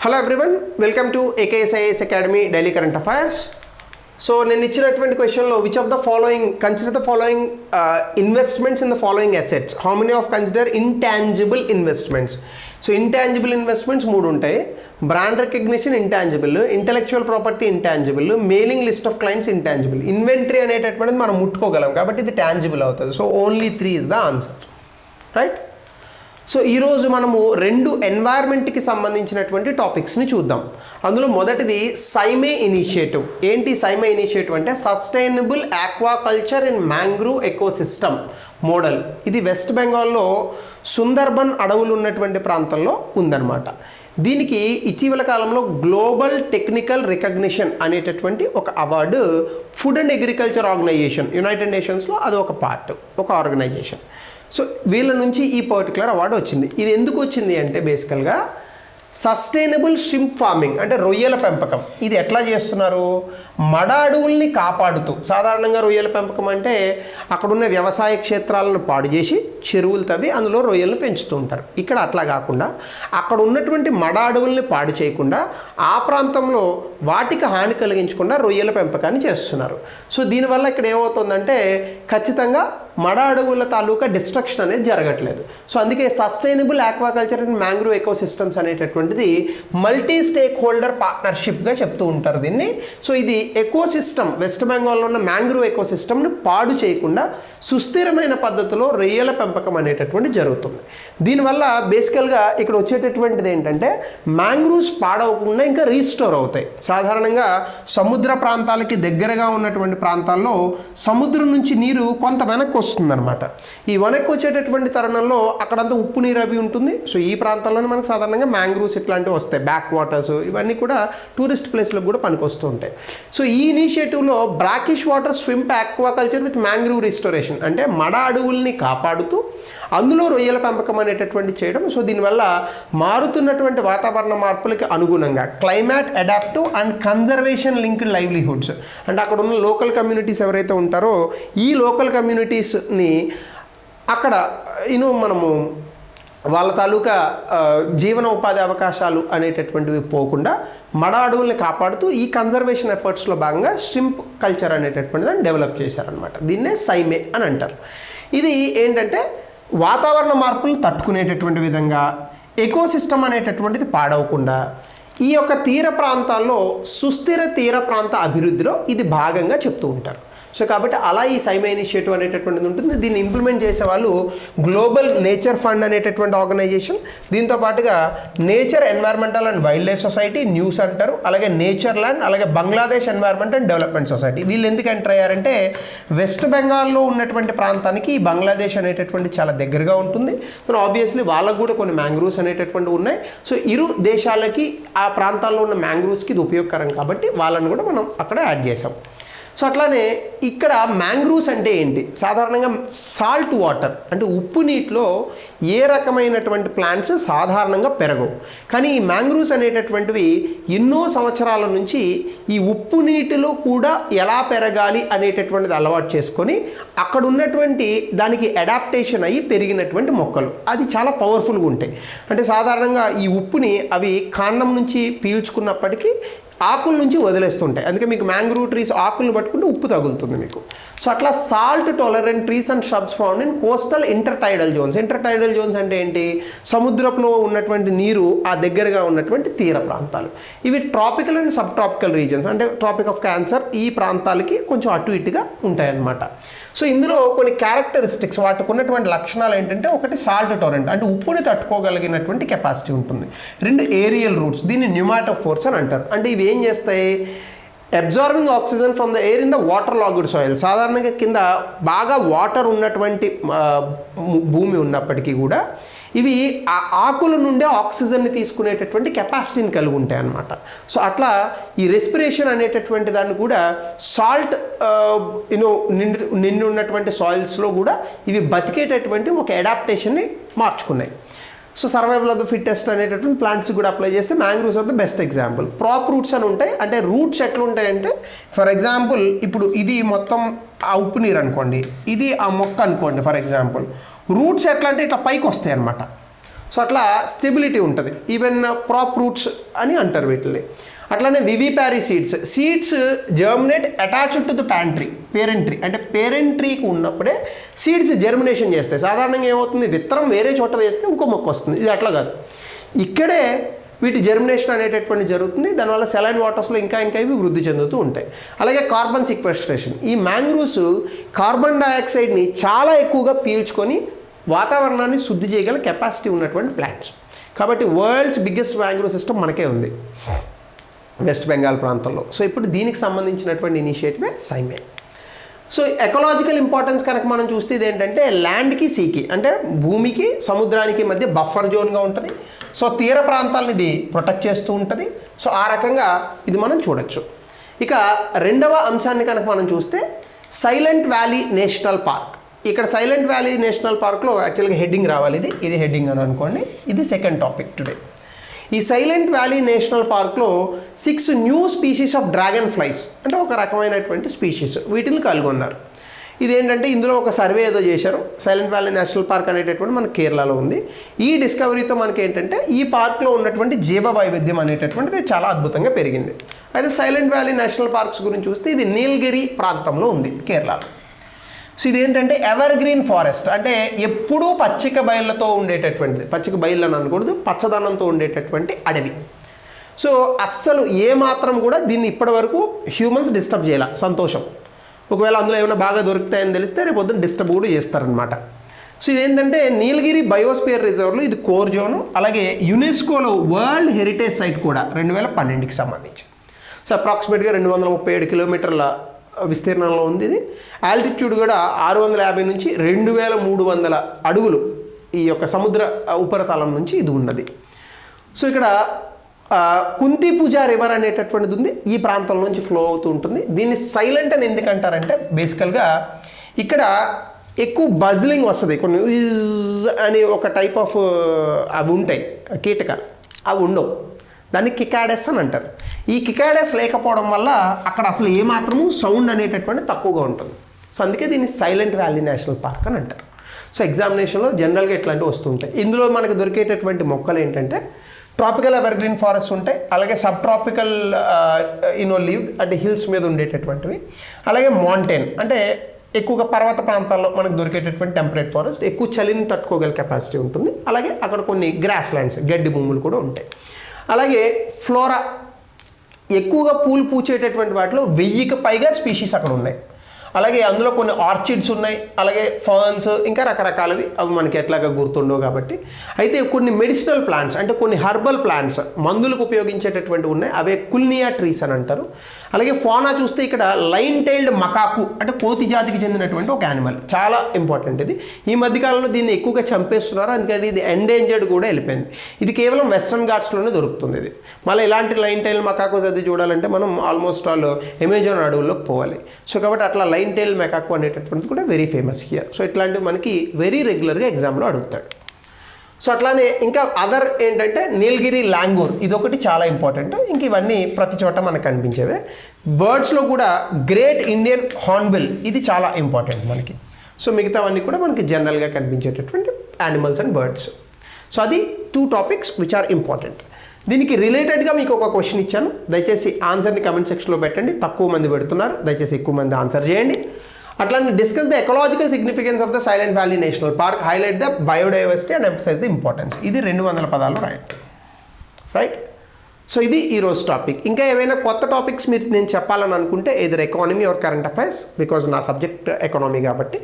Hello everyone, welcome to AKSIS Academy Daily Current Affairs. So, నేను ఇచ్చినటువంటి క్వశ్చన్లో which of the following consider the following investments in the following assets. How many of consider intangible investments? So, intangible investments మూడు ఉంటాయి. Brand recognition intangible, intellectual property intangible, mailing list of clients intangible. Inventory అనేటటువంటిది మనం ముట్టుకోగలం కాబట్టి ఇది tangible అవుతుంది. So, only 3 is the answer. Right? So ఈరోజు మనము రెండు ఎన్వైర్న్మెంట్కి సంబంధించినటువంటి టాపిక్స్ని చూద్దాం. అందులో మొదటిది సైమే ఇనిషియేటివ్. ఏంటి సైమే ఇనిషియేటివ్ అంటే sustainable aquaculture in mangrove ecosystem model. ఇది వెస్ట్ బెంగాల్లో సుందర్బన్ అడవులు ఉన్నటువంటి ప్రాంతంలో ఉందన్నమాట. దీనికి ఇటీవల కాలంలో గ్లోబల్ టెక్నికల్ రికగ్నిషన్ అనేటటువంటి ఒక award food and agriculture organisation united నేషన్స్లో అది ఒక పార్ట్, ఒక ఆర్గనైజేషన్. సో వీళ్ళ నుంచి ఈ పర్టికులర్ అవార్డు వచ్చింది. ఇది ఎందుకు వచ్చింది అంటే బేసికల్గా సస్టైనబుల్ షింప్ ఫార్మింగ్ అంటే రొయ్యల పెంపకం. ఇది ఎట్లా చేస్తున్నారు? మడ అడవుల్ని కాపాడుతూ. సాధారణంగా రొయ్యల పెంపకం అంటే అక్కడున్న వ్యవసాయ క్షేత్రాలను పాడు చేసి చెరువులు తవ్వి అందులో రొయ్యలను పెంచుతూ ఉంటారు. ఇక్కడ అట్లా కాకుండా అక్కడ ఉన్నటువంటి మడ అడవుల్ని పాడు చేయకుండా ఆ ప్రాంతంలో వాటికి హాని కలిగించకుండా రొయ్యల పెంపకాన్ని చేస్తున్నారు. సో దీనివల్ల ఇక్కడ ఏమవుతుందంటే ఖచ్చితంగా మడ అడవుల తాలూకా డిస్ట్రక్షన్ అనేది జరగట్లేదు. సో అందుకే sustainable aquaculture and mangrove ecosystems అనేటటువంటిది మల్టీ స్టేక్ హోల్డర్ పార్ట్నర్షిప్గా చెప్తూ ఉంటారు దీన్ని. సో ఇది ఎకోసిస్టమ్, వెస్ట్ బెంగాల్లో ఉన్న మ్యాంగ్రూవ్ ఎకోసిస్టమ్ని పాడు చేయకుండా సుస్థిరమైన పద్ధతిలో రొయ్యల పెంపకం అనేటటువంటి జరుగుతుంది. దీనివల్ల బేసికల్గా ఇక్కడ వచ్చేటటువంటిది ఏంటంటే మ్యాంగ్రూవ్స్ పాడవకుండా ఇంకా రీస్టోర్ అవుతాయి. సాధారణంగా సముద్ర ప్రాంతాలకి దగ్గరగా ఉన్నటువంటి ప్రాంతాల్లో సముద్రం నుంచి నీరు కొంత వెనక్కి వస్తుందన్నమాట. ఈ వెనక్కి వచ్చేటటువంటి తరుణంలో అక్కడంతా ఉప్పు నీరు అవి ఉంటుంది. సో ఈ ప్రాంతాల్లోనే మనకు సాధారణంగా మ్యాంగ్రూవ్స్ ఇట్లాంటివి వస్తాయి. బ్యాక్ వాటర్స్ ఇవన్నీ కూడా టూరిస్ట్ ప్లేస్లకు కూడా పనికొస్తూ ఉంటాయి. సో ఈ ఇనిషియేటివ్లో brackish water shrimp aquaculture with mangrove restoration అంటే మడ అడవుల్ని కాపాడుతూ అందులో రొయ్యల పెంపకం అనేటటువంటి చేయడం. సో దీనివల్ల మారుతున్నటువంటి వాతావరణ మార్పులకి అనుగుణంగా climate adaptive and conservation linked livelihoods అంటే అక్కడ ఉన్న లోకల్ కమ్యూనిటీస్ ఎవరైతే ఉంటారో ఈ లోకల్ కమ్యూనిటీస్ని అక్కడ మనము వాళ్ళ తాలూకా జీవన ఉపాధి అవకాశాలు అనేటటువంటివి పోకుండా మడ అడవుల్ని కాపాడుతూ ఈ కన్జర్వేషన్ ఎఫర్ట్స్లో భాగంగా షింప్ కల్చర్ అనేటటువంటిది డెవలప్ చేశారనమాట. దీన్నే సైమే అని అంటారు. ఇది ఏంటంటే వాతావరణ మార్పులను తట్టుకునేటటువంటి విధంగా ఎకోసిస్టమ్ అనేటటువంటిది పాడవకుండా ఈ యొక్క తీర ప్రాంతాల్లో సుస్థిర తీర ప్రాంత అభివృద్ధిలో ఇది భాగంగా చెప్తూ ఉంటారు. సో కాబట్టి అలా ఈ సైమే ఇనిషియేటివ్ అనేటటువంటిది ఉంటుంది. దీన్ని ఇంప్లిమెంట్ చేసే వాళ్ళు గ్లోబల్ నేచర్ ఫండ్ అనేటటువంటి ఆర్గనైజేషన్, దీంతో పాటుగా nature environmental and wild life society news అంటారు, అలాగే నేచర్ ల్యాండ్, అలాగే Bangladesh environment and development society. వీళ్ళు ఎందుకు ఎంటర్ అయ్యారంటే వెస్ట్ బెంగాల్లో ఉన్నటువంటి ప్రాంతానికి బంగ్లాదేశ్ అనేటటువంటి చాలా దగ్గరగా ఉంటుంది. సో ఆబ్వియస్లీ వాళ్ళకు కూడా కొన్ని మ్యాంగ్రూవ్స్ అనేటటువంటివి ఉన్నాయి. సో ఇరు దేశాలకి ఆ ప్రాంతాల్లో ఉన్న మ్యాంగ్రూవ్స్కి ఇది ఉపయోగకరం కాబట్టి వాళ్ళని కూడా మనం అక్కడ యాడ్ చేసాం. సో అట్లానే ఇక్కడ మ్యాంగ్రూవ్స్ అంటే ఏంటి? సాధారణంగా సాల్ట్ వాటర్ అంటే ఉప్పు నీటిలో ఏ రకమైనటువంటి ప్లాంట్స్ సాధారణంగా పెరగవు. కానీ ఈ మ్యాంగ్రూవ్స్ అనేటటువంటివి ఎన్నో సంవత్సరాల నుంచి ఈ ఉప్పు నీటిలో కూడా ఎలా పెరగాలి అనేటటువంటిది అలవాటు చేసుకొని అక్కడ ఉన్నటువంటి దానికి అడాప్టేషన్ అయ్యి పెరిగినటువంటి మొక్కలు. అది చాలా పవర్ఫుల్గా ఉంటాయి. అంటే సాధారణంగా ఈ ఉప్పుని అవి కాండం నుంచి పీల్చుకున్నప్పటికీ ఆకుల నుంచి వదిలేస్తుంటాయి. అందుకే మీకు మ్యాంగ్రూవ్ ట్రీస్ ఆకులను పట్టుకుంటే ఉప్పు తగులుతుంది మీకు. సో అట్లా salt tolerant trees and shrubs found in coastal intertidal zones. Intertidal zones అంటే ఏంటి? సముద్రంలో ఉన్నటువంటి నీరు ఆ దగ్గరగా ఉన్నటువంటి తీర ప్రాంతాలు. ఇవి tropical and sub tropical reasons అంటే ట్రాపిక్ ఆఫ్ క్యాన్సర్ ఈ ప్రాంతాలకి కొంచెం అటు ఇటుగా ఉంటాయన్నమాట. సో ఇందులో కొన్ని క్యారెక్టరిస్టిక్స్ వాటికి ఉన్నటువంటి లక్షణాలు ఏంటంటే ఒకటి సాల్ట్ టాలరెంట్ అంటే ఉప్పుని తట్టుకోగలిగినటువంటి కెపాసిటీ ఉంటుంది. రెండు ఏరియల్ రూట్స్, దీన్ని న్యూమాటోఫోర్స్ అని అంటారు. అంటే ఇవి ఏం చేస్తాయి? Absorbing oxygen from the air in the water logged soil. సాధారణంగా కింద బాగా వాటర్ ఉన్నటువంటి భూమి ఉన్నప్పటికీ కూడా ఇవి ఆ ఆకుల నుండే ఆక్సిజన్ని తీసుకునేటటువంటి కెపాసిటీని కలిగి ఉంటాయి అన్నమాట. సో అట్లా ఈ రెస్పిరేషన్ అనేటటువంటి దాన్ని కూడా సాల్ట్ నిండి ఉన్నటువంటి సాయిల్స్లో కూడా ఇవి బతికేటటువంటి ఒక అడాప్టేషన్ని మార్చుకున్నాయి. So survival of the fittest అనేటటువంటి ప్లాంట్స్ కూడా అప్లై చేస్తే mangroves are the best example. Prop roots అని ఉంటాయి. అంటే రూట్స్ ఎట్లా ఉంటాయంటే ఫర్ ఎగ్జాంపుల్ ఇప్పుడు ఇది మొత్తం ఆ ఉప్పు నీరు అనుకోండి, ఇది ఆ మొక్క అనుకోండి ఫర్ ఎగ్జాంపుల్. రూట్స్ ఎట్లా అంటే ఇట్లా పైకి వస్తాయి అన్నమాట. సో అట్లా స్టెబిలిటీ ఉంటుంది. ఈవెన్ ప్రాప్ రూట్స్ అని అంటారు వీటిని. అట్లానే vivipary seeds germinate attached to the parent tree అంటే పేరెంట్ ట్రీకి ఉన్నప్పుడే సీడ్స్ జర్మినేషన్ చేస్తాయి. సాధారణంగా ఏమవుతుంది, విత్తనం వేరే చోట వేస్తే ఇంకో మొక్క వస్తుంది. ఇది అట్లా కాదు, ఇక్కడే వీటి జర్మినేషన్ అనేటటువంటి జరుగుతుంది. దానివల్ల సెలైన్ వాటర్స్లో ఇంకా ఇవి వృద్ధి చెందుతూ ఉంటాయి. అలాగే కార్బన్ సిక్వెస్ట్రేషన్, ఈ మ్యాంగ్రూవ్స్ కార్బన్ డైఆక్సైడ్ని చాలా ఎక్కువగా పీల్చుకొని వాతావరణాన్ని శుద్ధి చేయగల కెపాసిటీ ఉన్నటువంటి ప్లాంట్స్. కాబట్టి వరల్డ్స్ బిగ్గెస్ట్ మ్యాంగ్రూవ్ సిస్టమ్ మనకే ఉంది వెస్ట్ బెంగాల్ ప్రాంతంలో. సో ఇప్పుడు దీనికి సంబంధించినటువంటి ఇనిషియేటివే సైమేన్. సో ఎకలాజికల్ ఇంపార్టెన్స్ కనుక మనం చూస్తే ఇది ఏంటంటే ల్యాండ్కి సీకి అంటే భూమికి సముద్రానికి మధ్య బఫర్ జోన్గా ఉంటుంది. సో తీర ప్రాంతాలను ఇది ప్రొటెక్ట్ చేస్తూ ఉంటుంది. సో ఆ రకంగా ఇది మనం చూడొచ్చు. ఇక రెండవ అంశాన్ని కనుక మనం చూస్తే సైలెంట్ వ్యాలీ నేషనల్ పార్క్. ఇక్కడ సైలెంట్ వ్యాలీ నేషనల్ పార్క్లో యాక్చువల్గా హెడ్డింగ్ రావాలి, ఇది హెడ్డింగ్ అని అనుకోండి. ఇది సెకండ్ టాపిక్ టుడే. ఈ సైలెంట్ వ్యాలీ నేషనల్ పార్క్లో 6 new species of dragon flies అంటే ఒక రకమైనటువంటి స్పీషీస్ వీటిని కనుగొన్నారు. ఇదేంటంటే ఇందులో ఒక సర్వే ఏదో చేశారు. సైలెంట్ వ్యాలీ నేషనల్ పార్క్ అనేటటువంటి మన కేరళలో ఉంది. ఈ డిస్కవరీతో మనకి ఏంటంటే ఈ పార్క్లో ఉన్నటువంటి జీవ వైవిధ్యం అనేటటువంటిది చాలా అద్భుతంగా పెరిగింది. అయితే సైలెంట్ వ్యాలీ నేషనల్ పార్క్స్ గురించి చూస్తే ఇది నీలగిరి ప్రాంతంలో ఉంది కేరళలో. సో ఇదేంటంటే ఎవర్ గ్రీన్ ఫారెస్ట్ అంటే ఎప్పుడూ పచ్చిక బయళ్ళతో ఉండేటటువంటిది. పచ్చిక బయళ్ళు అని అనకూడదు, పచ్చదనంతో ఉండేటటువంటి అడవి. సో అస్సలు ఏమాత్రం కూడా దీన్ని ఇప్పటి వరకు హ్యూమన్స్ డిస్టర్బ్ చేయాల. సంతోషం. ఒకవేళ అందులో ఏమైనా బాగా దొరుకుతాయని తెలిస్తే రేపు పొద్దున్న డిస్టర్బ్ కూడా చేస్తారనమాట. సో ఇదేంటంటే నీలగిరి బయోస్పియర్ రిజర్వ్లో ఇది కోర్ జోను. అలాగే యునెస్కోలో వరల్డ్ హెరిటేజ్ సైట్ కూడా 2012కి సంబంధించి. సో అప్రాక్సిమేట్గా 237 కిలోమీటర్ల విస్తీర్ణంలో ఉంది. ఇది ఆల్టిట్యూడ్ కూడా 650 నుంచి 2300 అడుగులు ఈ యొక్క సముద్ర ఉపరితలం నుంచి ఇది ఉన్నది. సో ఇక్కడ కుంతిపుజా రివర్ అనేటటువంటిది ఉంది, ఈ ప్రాంతం నుంచి ఫ్లో అవుతూ ఉంటుంది. దీన్ని సైలెంట్ అని ఎందుకంటారంటే బేసికల్గా ఇక్కడ ఎక్కువ బజ్లింగ్ వస్తుంది. కొన్ని అని ఒక టైప్ ఆఫ్ అవి ఉంటాయి కీటకాలు, అవి ఉండవు. దాన్ని కికాడెస్ అని అంటారు. ఈ కికాడెస్ లేకపోవడం వల్ల అక్కడ అసలు ఏమాత్రము సౌండ్ అనేటటువంటి తక్కువగా ఉంటుంది. సో అందుకే దీన్ని సైలెంట్ వ్యాలీ నేషనల్ పార్క్ అని అంటారు. సో ఎగ్జామినేషన్లో జనరల్గా ఇట్లాంటివి వస్తుంటాయి. ఇందులో మనకు దొరికేటటువంటి మొక్కలు ఏంటంటే ట్రాపికల్ ఎవర్ గ్రీన్ ఫారెస్ట్ ఉంటాయి, అలాగే సబ్ ట్రాపికల్ లీవ్డ్ అంటే హిల్స్ మీద ఉండేటటువంటివి, అలాగే మౌంటైన్ అంటే ఎక్కువగా పర్వత ప్రాంతాల్లో మనకు దొరికేటటువంటి టెంపరేట్ ఫారెస్ట్, ఎక్కువ చలిని తట్టుకోగల కెపాసిటీ ఉంటుంది. అలాగే అక్కడ కొన్ని గ్రాస్ ల్యాండ్స్ గడ్డి భూములు కూడా ఉంటాయి. అలాగే ఫ్లోరా ఎక్కువగా పూలు పూచేటటువంటి వాటిలో 1000కి పైగా స్పీషీస్ అక్కడ ఉన్నాయి. అలాగే అందులో కొన్ని ఆర్చిడ్స్ ఉన్నాయి, అలాగే ఫర్న్స్, ఇంకా రకరకాలవి అవి మనకి ఎట్లాగా గుర్తుండవు కాబట్టి. అయితే కొన్ని మెడిసినల్ ప్లాంట్స్ అంటే కొన్ని హర్బల్ ప్లాంట్స్ మందులకు ఉపయోగించేటటువంటి ఉన్నాయి, అవే కుల్నియా ట్రీస్ అని అంటారు. అలాగే ఫోనా చూస్తే ఇక్కడ లైన్ టైల్డ్ మకాకు అంటే కోతి జాతికి చెందినటువంటి ఒక యానిమల్, చాలా ఇంపార్టెంట్ ఇది. ఈ మధ్యకాలంలో దీన్ని ఎక్కువగా చంపేస్తున్నారు, అందుకని ఇది ఎండేంజర్డ్ కూడా వెళ్ళిపోయింది. ఇది కేవలం వెస్ట్రన్ ఘాట్స్లోనే దొరుకుతుంది ఇది. మళ్ళీ ఇలాంటి లైన్ టైల్డ్ మకాకోస్ అది చూడాలంటే మనం ఆల్మోస్ట్ ఆల్ అమెజాన్ అడవుల్లోకి పోవాలి. సో కాబట్టి అట్లా లైన్ టైల్ మెకాకో అనేటటువంటిది కూడా వెరీ ఫేమస్ హియర్. సో ఇట్లాంటివి మనకి వెరీ రెగ్యులర్గా ఎగ్జామ్లో అడుగుతాడు. సో అట్లానే ఇంకా అదర్ ఏంటంటే నీలగిరి లాంగూర్, ఇదొకటి చాలా ఇంపార్టెంట్. ఇంక ఇవన్నీ ప్రతి చోట మనకు కనిపించేవే. బర్డ్స్లో కూడా గ్రేట్ ఇండియన్ హార్న్బిల్, ఇది చాలా ఇంపార్టెంట్ మనకి. సో మిగతావన్నీ కూడా మనకి జనరల్గా కనిపించేటటువంటి యానిమల్స్ అండ్ బర్డ్స్. సో అది 2 టాపిక్స్ విచ్ ఆర్ ఇంపార్టెంట్. దీనికి రిలేటెడ్గా మీకు ఒక క్వశ్చన్ ఇచ్చాను, దయచేసి ఆన్సర్ని కమెంట్ సెక్షన్లో పెట్టండి. తక్కువ మంది పెడుతున్నారు, దయచేసి ఎక్కువ మంది ఆన్సర్ చేయండి. అట్లానే discuss the ecological significance of the Silent Valley National Park, highlight the biodiversity and emphasise the importance. ఇది 200 పదాలు రాయండి. రైట్. సో ఇది ఈరోజు టాపిక్. ఇంకా ఏమైనా కొత్త టాపిక్స్ మీరు నేను చెప్పాలని అనుకుంటే either economy are current affairs, because నా సబ్జెక్ట్ ఎకానమీ కాబట్టి.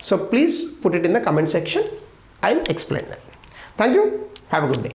So please put it in the comment section, I will explain that. Thank you, have a good day.